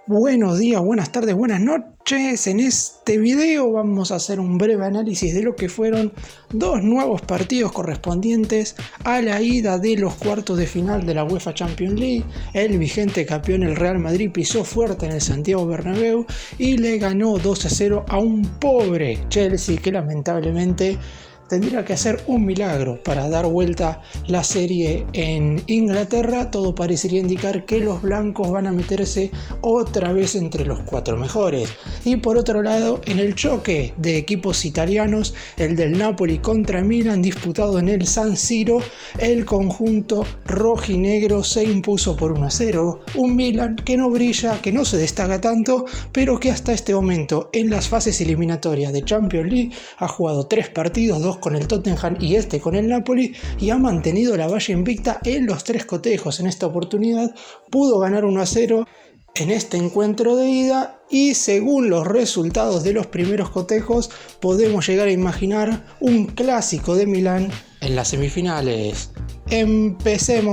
Buenos días, buenas tardes, buenas noches. En este video vamos a hacer un breve análisis de lo que fueron dos nuevos partidos correspondientes a la ida de los cuartos de final de la UEFA Champions League. El vigente campeón, el Real Madrid, pisó fuerte en el Santiago Bernabéu y le ganó 2-0 a un pobre Chelsea que lamentablemente tendría que hacer un milagro para dar vuelta la serie en Inglaterra. Todo parecería indicar que los blancos van a meterse otra vez entre los cuatro mejores. Y por otro lado, en el choque de equipos italianos, el del Napoli contra Milan, disputado en el San Siro, el conjunto rojinegro se impuso por 1-0. Un Milan que no brilla, que no se destaca tanto, pero que hasta este momento en las fases eliminatorias de Champions League ha jugado 3 partidos, 2 con el Tottenham y este con el Napoli, y ha mantenido la valla invicta en los 3 cotejos. En esta oportunidad pudo ganar 1-0 en este encuentro de ida y según los resultados de los primeros cotejos podemos llegar a imaginar un clásico de Milán en las semifinales. ¡Empecemos!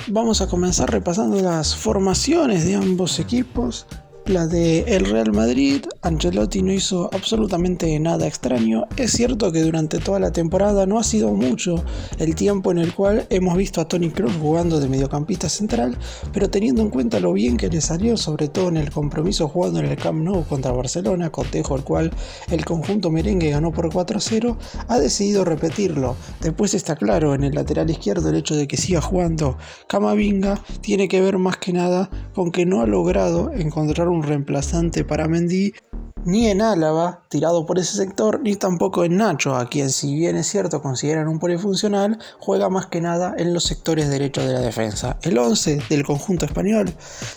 Vamos a comenzar repasando las formaciones de ambos equipos. La de el Real Madrid, Ancelotti no hizo absolutamente nada extraño. Es cierto que durante toda la temporada no ha sido mucho el tiempo en el cual hemos visto a Toni Kroos jugando de mediocampista central, pero teniendo en cuenta lo bien que le salió, sobre todo en el compromiso jugando en el Camp Nou contra Barcelona, cotejo el cual el conjunto merengue ganó por 4-0, ha decidido repetirlo. Después está claro, en el lateral izquierdo el hecho de que siga jugando Camavinga tiene que ver más que nada con que no ha logrado encontrar un reemplazante para Mendy ni en Álava, tirado por ese sector, ni tampoco en Nacho, a quien, si bien es cierto consideran un polifuncional, juega más que nada en los sectores derechos de la defensa. El 11 del conjunto español: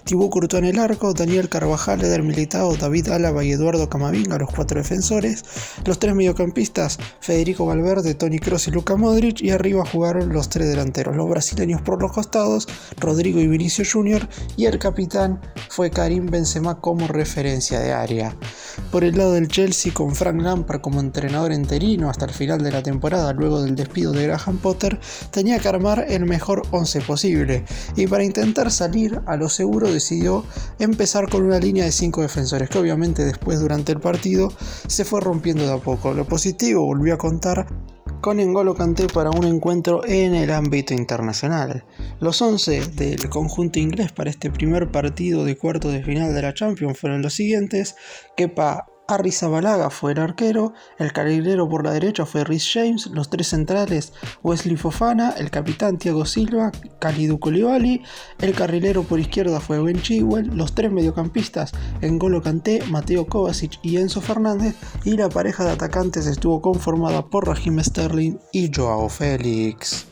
Thibaut Courtois en el arco, Daniel Carvajal, Eder Militao, David Álava y Eduardo Camavinga, los 4 defensores. Los 3 mediocampistas: Federico Valverde, Toni Kroos y Luka Modric, y arriba jugaron los 3 delanteros, los brasileños por los costados, Rodrigo y Vinicius Jr., y el capitán fue Karim Benzema como referencia de área. Por el lado del Chelsea, con Frank Lampard como entrenador interino hasta el final de la temporada luego del despido de Graham Potter, tenía que armar el mejor 11 posible, y para intentar salir a lo seguro decidió empezar con una línea de 5 defensores que obviamente después durante el partido se fue rompiendo de a poco. Lo positivo volvió a contar con N'Golo Kanté para un encuentro en el ámbito internacional. Los 11 del conjunto inglés para este primer partido de cuartos de final de la Champions fueron los siguientes: Kepa Arrizabalaga fue el arquero, el carrilero por la derecha fue Reece James, los 3 centrales Wesley Fofana, el capitán Thiago Silva, Kalidou Koulibaly, el carrilero por izquierda fue Ben Chilwell, los 3 mediocampistas N'Golo Kanté, Mateo Kovacic y Enzo Fernández, y la pareja de atacantes estuvo conformada por Raheem Sterling y Joao Félix.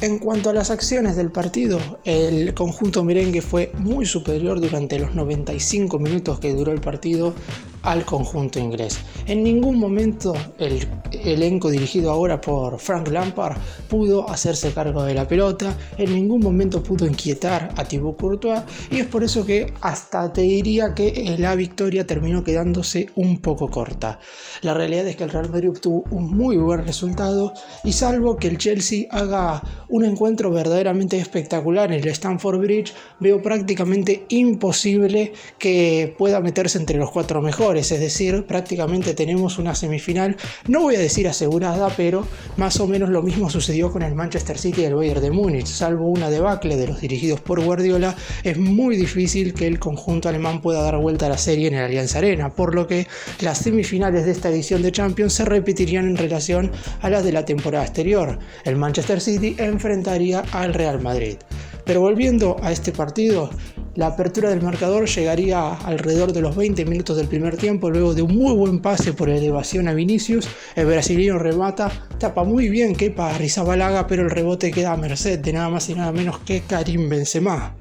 En cuanto a las acciones del partido, el conjunto merengue fue muy superior durante los 95 minutos que duró el partido al conjunto inglés. En ningún momento el elenco dirigido ahora por Frank Lampard pudo hacerse cargo de la pelota, en ningún momento pudo inquietar a Thibaut Courtois, y es por eso que hasta te diría que la victoria terminó quedándose un poco corta. La realidad es que el Real Madrid obtuvo un muy buen resultado, y salvo que el Chelsea haga un encuentro verdaderamente espectacular en el Stamford Bridge, veo prácticamente imposible que pueda meterse entre los 4 mejores. Es decir, prácticamente tenemos una semifinal, no voy a decir asegurada, pero más o menos lo mismo sucedió con el Manchester City y el Bayern de Múnich. Salvo una debacle de los dirigidos por Guardiola, es muy difícil que el conjunto alemán pueda dar vuelta a la serie en el Allianz Arena, por lo que las semifinales de esta edición de Champions se repetirían en relación a las de la temporada exterior. El Manchester City enfrentaría al Real Madrid. Pero volviendo a este partido, la apertura del marcador llegaría alrededor de los 20 minutos del primer tiempo, luego de un muy buen pase por elevación a Vinicius. El brasileño remata, tapa muy bien Kepa Arrizabalaga, pero el rebote queda a merced de nada más y nada menos que Karim Benzema.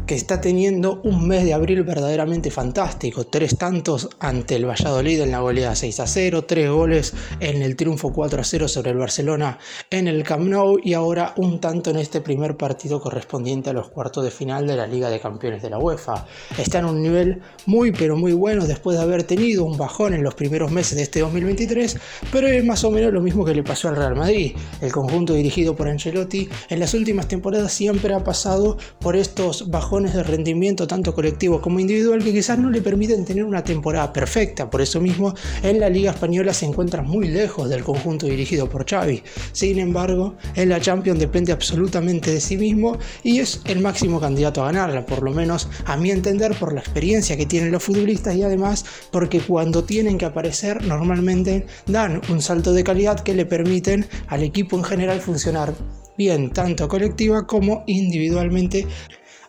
que está teniendo un mes de abril verdaderamente fantástico. 3 tantos ante el Valladolid en la goleada 6-0, 3 goles en el triunfo 4-0 sobre el Barcelona en el Camp Nou y ahora un tanto en este primer partido correspondiente a los cuartos de final de la Liga de Campeones de la UEFA. Está en un nivel muy pero muy bueno después de haber tenido un bajón en los primeros meses de este 2023, pero es más o menos lo mismo que le pasó al Real Madrid. El conjunto dirigido por Ancelotti en las últimas temporadas siempre ha pasado por estos bajones de rendimiento tanto colectivo como individual que quizás no le permiten tener una temporada perfecta. Por eso mismo en la Liga Española se encuentra muy lejos del conjunto dirigido por Xavi. Sin embargo, en la Champions depende absolutamente de sí mismo y es el máximo candidato a ganarla, por lo menos a mi entender, por la experiencia que tienen los futbolistas y además porque cuando tienen que aparecer normalmente dan un salto de calidad que le permiten al equipo en general funcionar bien tanto colectiva como individualmente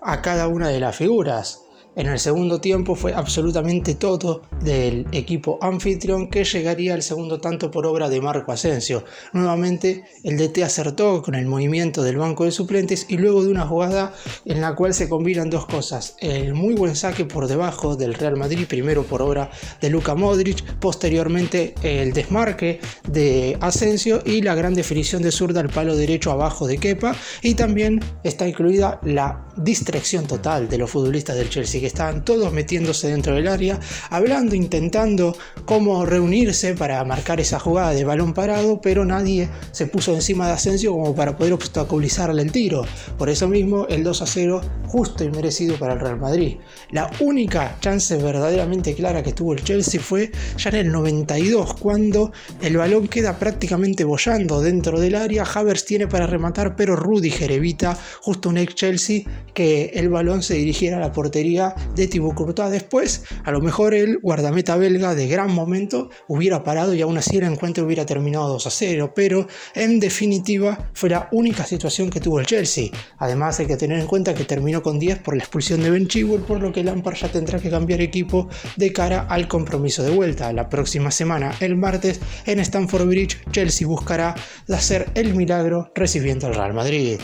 a cada una de las figuras. En el segundo tiempo fue absolutamente todo del equipo anfitrión que llegaría al segundo tanto por obra de Marco Asensio. Nuevamente el DT acertó con el movimiento del banco de suplentes y luego de una jugada en la cual se combinan dos cosas: el muy buen saque por debajo del Real Madrid, primero por obra de Luka Modric, posteriormente el desmarque de Asensio y la gran definición de zurda al palo derecho abajo de Kepa, y también está incluida la distracción total de los futbolistas del Chelsea, que estaban todos metiéndose dentro del área, hablando, intentando cómo reunirse para marcar esa jugada de balón parado, pero nadie se puso encima de Asensio como para poder obstaculizarle el tiro. Por eso mismo el 2-0 justo y merecido para el Real Madrid. La única chance verdaderamente clara que tuvo el Chelsea fue ya en el 92, cuando el balón queda prácticamente boyando dentro del área. Havertz tiene para rematar, pero Rudiger evita, justo un ex Chelsea, que el balón se dirigiera a la portería de Thibaut Courtois. Después, a lo mejor el guardameta belga de gran momento hubiera parado y aún así el encuentro hubiera terminado 2-0, pero en definitiva fue la única situación que tuvo el Chelsea. Además hay que tener en cuenta que terminó con 10 por la expulsión de Ben Chilwell, por lo que Lampard ya tendrá que cambiar equipo de cara al compromiso de vuelta. La próxima semana, el martes, en Stamford Bridge, Chelsea buscará hacer el milagro recibiendo al Real Madrid.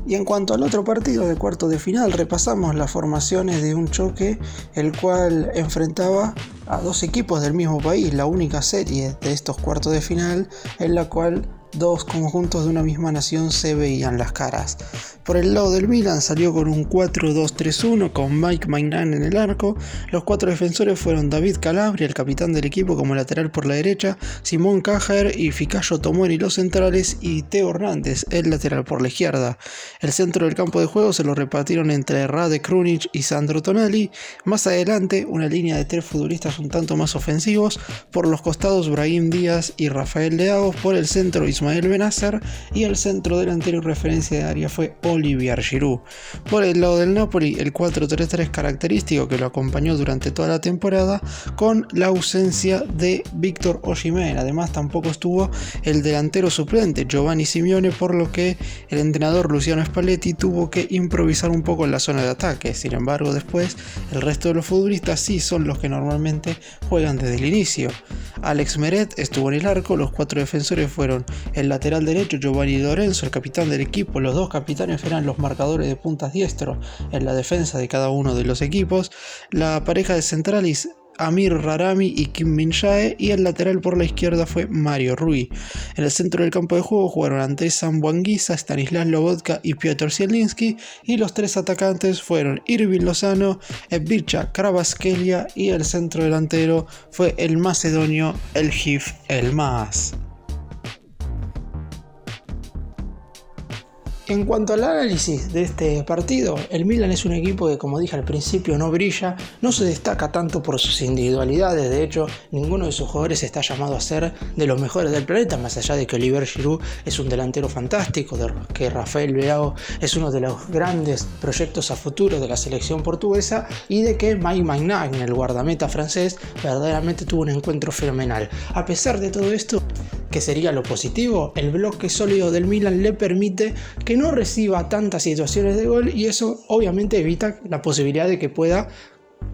Y en cuanto al otro partido de cuartos de final, repasamos las formaciones de un choque el cual enfrentaba a dos equipos del mismo país, la única serie de estos cuartos de final en la cual dos conjuntos de una misma nación se veían las caras. Por el lado del Milan salió con un 4-2-3-1 con Mike Maignan en el arco. Los cuatro defensores fueron David Calabria, el capitán del equipo, como lateral por la derecha, Simón Kjaer y Fikayo Tomori los centrales y Theo Hernández, el lateral por la izquierda. El centro del campo de juego se lo repartieron entre Rade Krunic y Sandro Tonali. Más adelante, una línea de 3 futbolistas un tanto más ofensivos, por los costados Brahim Díaz y Rafael Leao, por el centro Ismael Bennacer y el centro delantero y referencia de área fue Olivier Giroud. Por el lado del Napoli, el 4-3-3 característico que lo acompañó durante toda la temporada, con la ausencia de Víctor Osimhen. Además tampoco estuvo el delantero suplente Giovanni Simeone, por lo que el entrenador Luciano Spalletti tuvo que improvisar un poco en la zona de ataque. Sin embargo, después el resto de los futbolistas sí son los que normalmente juegan desde el inicio. Alex Meret estuvo en el arco, los 4 defensores fueron el lateral derecho Giovanni Lorenzo, el capitán del equipo. Los dos capitanes eran los marcadores de puntas diestros en la defensa de cada uno de los equipos. La pareja de centrales Amir Rarami y Kim Min-jae, y el lateral por la izquierda fue Mario Rui. En el centro del campo de juego jugaron Andrés Zambuanguisa, Stanislas Lobotka y Piotr Zielinski, y los 3 atacantes fueron Irving Lozano, Evvicha Kvaratskhelia, y el centro delantero fue el macedonio Elgif Elmas. En cuanto al análisis de este partido, el Milan es un equipo que, como dije al principio, no brilla, no se destaca tanto por sus individualidades. De hecho, ninguno de sus jugadores está llamado a ser de los mejores del planeta, más allá de que Olivier Giroud es un delantero fantástico, de que Rafael Leao es uno de los grandes proyectos a futuro de la selección portuguesa, y de que Mike Maignan, el guardameta francés, verdaderamente tuvo un encuentro fenomenal. A pesar de todo esto, que sería lo positivo, el bloque sólido del Milan le permite que no reciba tantas situaciones de gol, y eso obviamente evita la posibilidad de que pueda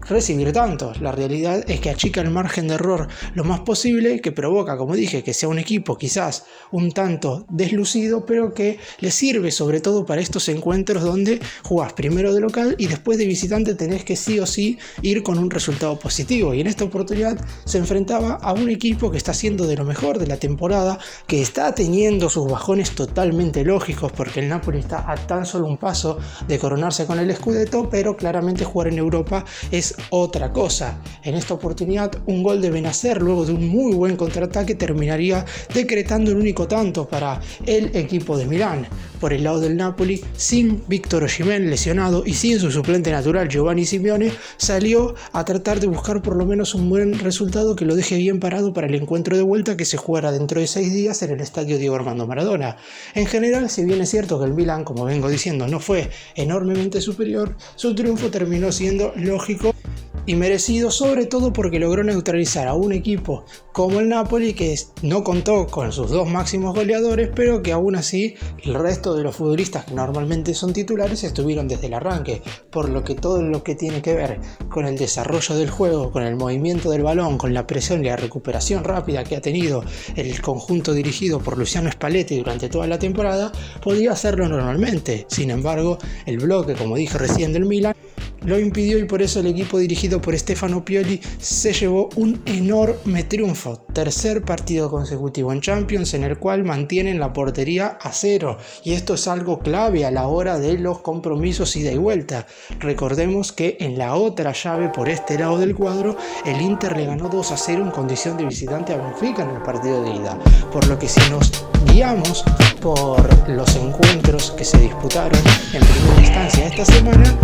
recibir tantos. La realidad es que achica el margen de error lo más posible, que provoca, como dije, que sea un equipo quizás un tanto deslucido, pero que le sirve sobre todo para estos encuentros donde jugás primero de local y después de visitante tenés que sí o sí ir con un resultado positivo. Y en esta oportunidad se enfrentaba a un equipo que está haciendo de lo mejor de la temporada, que está teniendo sus bajones totalmente lógicos porque el Napoli está a tan solo un paso de coronarse con el Scudetto, pero claramente jugar en Europa es otra cosa. En esta oportunidad un gol de Benacer luego de un muy buen contraataque terminaría decretando el único tanto para el equipo de Milán. Por el lado del Napoli, sin Víctor Osimhen lesionado y sin su suplente natural Giovanni Simeone, salió a tratar de buscar por lo menos un buen resultado que lo deje bien parado para el encuentro de vuelta que se jugará dentro de 6 días en el estadio Diego Armando Maradona. En general, si bien es cierto que el Milan, como vengo diciendo, no fue enormemente superior, su triunfo terminó siendo lógico y merecido, sobre todo porque logró neutralizar a un equipo como el Napoli, que no contó con sus 2 máximos goleadores, pero que aún así el resto de los futbolistas que normalmente son titulares estuvieron desde el arranque, por lo que todo lo que tiene que ver con el desarrollo del juego, con el movimiento del balón, con la presión y la recuperación rápida que ha tenido el conjunto dirigido por Luciano Spalletti durante toda la temporada, podía hacerlo normalmente. Sin embargo, el bloque, como dije recién, del Milan lo impidió y por eso el equipo dirigido por Stefano Pioli se llevó un enorme triunfo. Tercer partido consecutivo en Champions en el cual mantienen la portería a 0, y esto es algo clave a la hora de los compromisos ida y vuelta. Recordemos que en la otra llave por este lado del cuadro el Inter le ganó 2-0 en condición de visitante a Benfica en el partido de ida, por lo que si nos guiamos por los encuentros que se disputaron en primera instancia esta semana,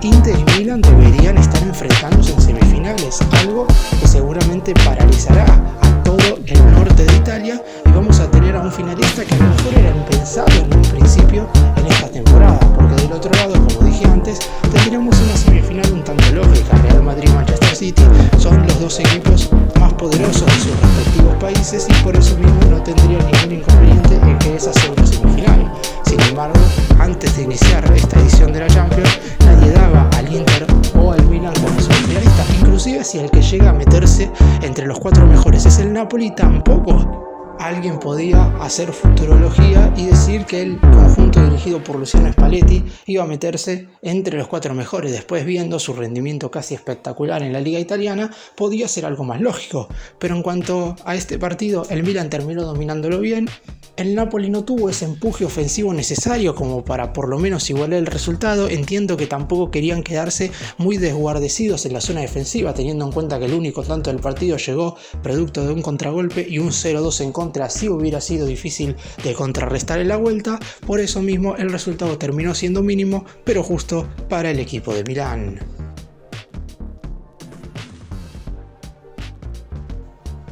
Inter y Milan deberían estar enfrentándose en semifinales, algo que seguramente paralizará a todo el norte de Italia, y vamos a tener a un finalista que a lo mejor era impensado en un principio en esta temporada, porque del otro lado, como dije antes, tendríamos una semifinal un tanto lógica. Real Madrid y Manchester City son los 2 equipos más poderosos de sus respectivos países y por eso mismo no tendría ningún inconveniente en que esa sea una semifinal. Sin embargo, antes de iniciar esta edición de la Champions, nadie daba al Inter o al Milan como semifinalista. Inclusive si el que llega a meterse entre los 4 mejores es el Napoli, tampoco alguien podía hacer futurología y decir que el conjunto dirigido por Luciano Spalletti iba a meterse entre los 4 mejores. Después, viendo su rendimiento casi espectacular en la liga italiana, podía ser algo más lógico. Pero en cuanto a este partido, el Milan terminó dominándolo bien. El Napoli no tuvo ese empuje ofensivo necesario como para por lo menos igualar el resultado. Entiendo que tampoco querían quedarse muy desguardecidos en la zona defensiva, teniendo en cuenta que el único tanto del partido llegó producto de un contragolpe y un 0-2 en contra. Así hubiera sido difícil de contrarrestar en la vuelta. Por eso mismo el resultado terminó siendo mínimo, pero justo para el equipo de Milán.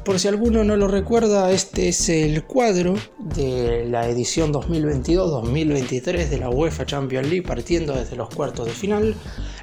Por si alguno no lo recuerda, este es el cuadro de la edición 2022-2023 de la UEFA Champions League, partiendo desde los cuartos de final.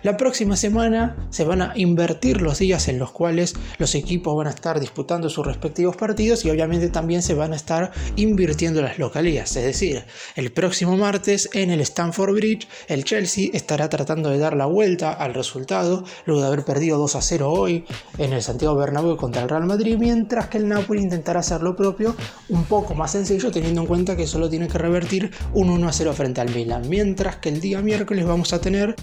La próxima semana se van a invertir los días en los cuales los equipos van a estar disputando sus respectivos partidos y obviamente también se van a estar invirtiendo las localías. Es decir, el próximo martes en el Stamford Bridge el Chelsea estará tratando de dar la vuelta al resultado luego de haber perdido 2-0 hoy en el Santiago Bernabéu contra el Real Madrid, mientras que el Napoli intentará hacer lo propio, un poco más sencillo teniendo en cuenta que solo tiene que revertir un 1-0 frente al Milan. Mientras que el día miércoles vamos a tener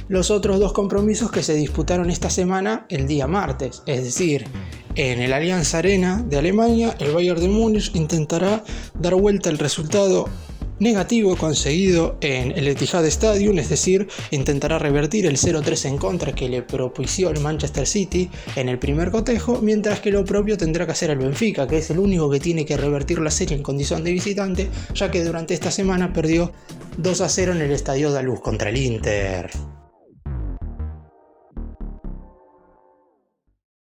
los otros 2 compromisos que se disputaron esta semana el día martes, es decir, en el Allianz Arena de Alemania el Bayern de Múnich intentará dar vuelta al resultado negativo conseguido en el Etihad Stadium, es decir, intentará revertir el 0-3 en contra que le propició el Manchester City en el primer cotejo, mientras que lo propio tendrá que hacer el Benfica, que es el único que tiene que revertir la serie en condición de visitante, ya que durante esta semana perdió 2-0 en el Estadio da Luz contra el Inter.